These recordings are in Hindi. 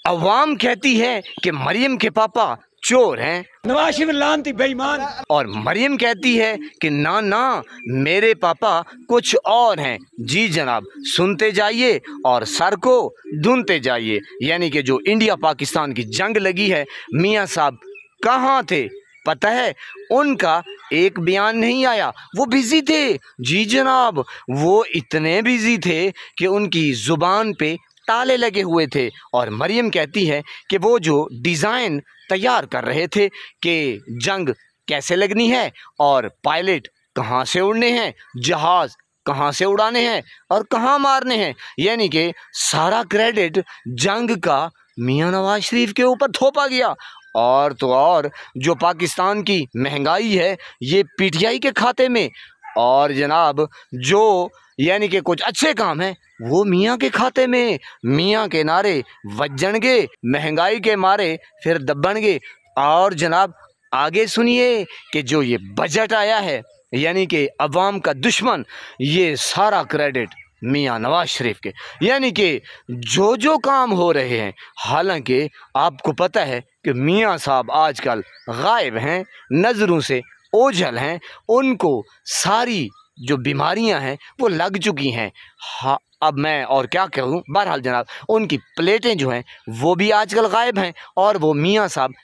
अवाम कहती है कि मरियम के पापा चोर हैं, नवाज शरीफ लानती बेईमान। और मरियम कहती है कि ना ना मेरे पापा कुछ और हैं। जी जनाब, सुनते जाइए और सर को ढूंढते जाइए। यानी कि जो इंडिया पाकिस्तान की जंग लगी है, मियाँ साहब कहाँ थे पता है? उनका एक बयान नहीं आया, वो बिजी थे। जी जनाब, वो इतने बिजी थे कि उनकी ज़ुबान पे ताले लगे हुए थे। और मरियम कहती है कि वो जो डिज़ाइन तैयार कर रहे थे कि जंग कैसे लगनी है और पायलट कहाँ से उड़ने हैं, जहाज़ कहाँ से उड़ाने हैं और कहाँ मारने हैं, यानी कि सारा क्रेडिट जंग का मियाँ नवाज शरीफ के ऊपर थोपा गया। और तो और जो पाकिस्तान की महंगाई है ये पीटीआई के खाते में, और जनाब जो यानी कि कुछ अच्छे काम हैं वो मियाँ के खाते में। मियाँ के नारे वज्जणगे, महंगाई के मारे फिर दब्बणगे। और जनाब आगे सुनिए कि जो ये बजट आया है यानी कि अवाम का दुश्मन, ये सारा क्रेडिट मियाँ नवाज शरीफ के। यानी कि जो जो काम हो रहे हैं, हालांकि आपको पता है कि मियाँ साहब आजकल गायब हैं, नज़रों से ओझल हैं, उनको सारी जो बीमारियां हैं वो लग चुकी हैं। हाँ, अब मैं और क्या कहूँ, बहरहाल जनाब उनकी प्लेटें जो हैं वो भी आजकल गायब हैं और वो मियाँ साहब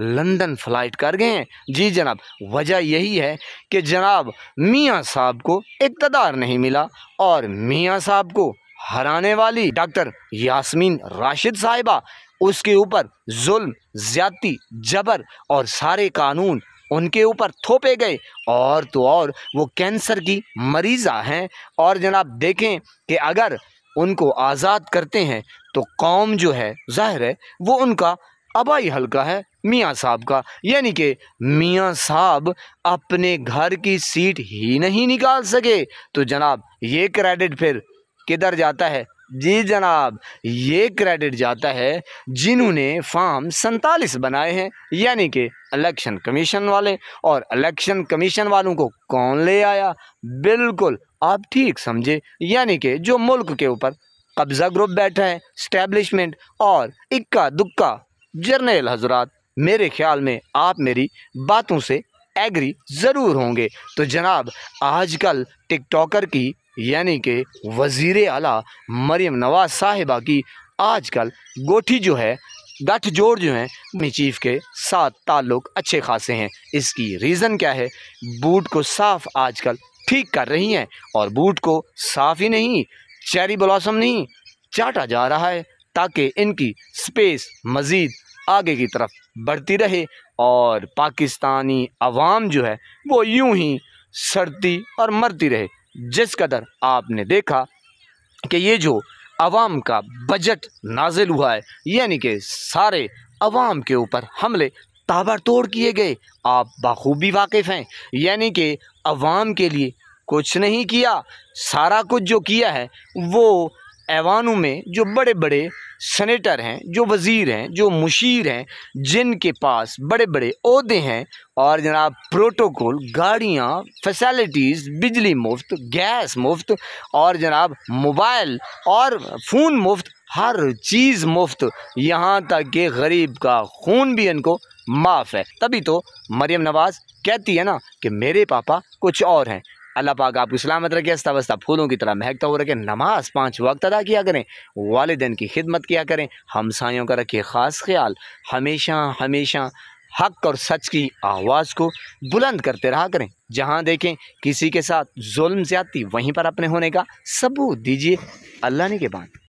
लंदन फ़्लाइट कर गए हैं। जी जनाब, वजह यही है कि जनाब मियाँ साहब को इक़्तिदार नहीं मिला और मियाँ साहब को हराने वाली डॉक्टर यास्मीन राशिद साहिबा, उसके ऊपर जुल्म, ज़्यादती, जबर और सारे कानून उनके ऊपर थोपे गए। और तो और वो कैंसर की मरीज़ा हैं। और जनाब देखें कि अगर उनको आज़ाद करते हैं तो कौम जो है ज़ाहिर है वो उनका आबाई हल्का है मियाँ साहब का। यानी कि मियाँ साहब अपने घर की सीट ही नहीं निकाल सके तो जनाब ये क्रेडिट फिर किधर जाता है? जी जनाब, ये क्रेडिट जाता है जिन्होंने फॉर्म 47 बनाए हैं, यानी कि इलेक्शन कमीशन वाले। और इलेक्शन कमीशन वालों को कौन ले आया? बिल्कुल आप ठीक समझे, यानी कि जो मुल्क के ऊपर कब्ज़ा ग्रुप बैठा है, स्टैब्लिशमेंट और इक्का दुक्का जर्नल हजरात। मेरे ख्याल में आप मेरी बातों से एग्री ज़रूर होंगे। तो जनाब आजकल टिकटॉकर की यानी कि वज़ीर आला मरियम नवाज साहिबा की आजकल गोठी जो है, गठजोड़ जो है अपनी चीफ के साथ ताल्लुक़ अच्छे खासे हैं। इसकी रीज़न क्या है? बूट को साफ़ आजकल ठीक कर रही हैं, और बूट को साफ़ ही नहीं, चेरी ब्लॉसम नहीं चाटा जा रहा है ताकि इनकी स्पेस मज़ीद आगे की तरफ बढ़ती रहे और पाकिस्तानी अवाम जो है वो यूं ही सड़ती और मरती रहे। जिस कदर आपने देखा कि ये जो अवाम का बजट नाजिल हुआ है, यानी कि सारे अवाम के ऊपर हमले ताबड़तोड़ किए गए, आप बाखूबी वाकिफ़ हैं। यानी कि अवाम के लिए कुछ नहीं किया, सारा कुछ जो किया है वो ऐवानों में जो बड़े बड़े सेनेटर हैं, जो वज़ीर हैं, जो मुशीर हैं, जिनके पास बड़े बड़े ओहदे हैं और जनाब प्रोटोकॉल, गाड़ियाँ, फैसिलिटीज़, बिजली मुफ्त, गैस मुफ्त और जनाब मोबाइल और फ़ोन मुफ्त, हर चीज़ मुफ्त, यहाँ तक कि गरीब का खून भी इनको माफ़ है। तभी तो मरियम नवाज़ कहती है ना कि मेरे पापा कुछ और हैं। अल्लाह पाक आपको सलामत रखे, हंसता बसता फूलों की तरह महकता हो रखे। नमाज 5 वक्त अदा किया करें, वालिदैन की खिदमत किया करें, हमसायों का रखिए ख़ास ख्याल, हमेशा हमेशा हक़ और सच की आवाज़ को बुलंद करते रहा करें। जहाँ देखें किसी के साथ जुल्म ज़्यादती, वहीं पर अपने होने का सबूत दीजिए। अल्लाह ने के बाद।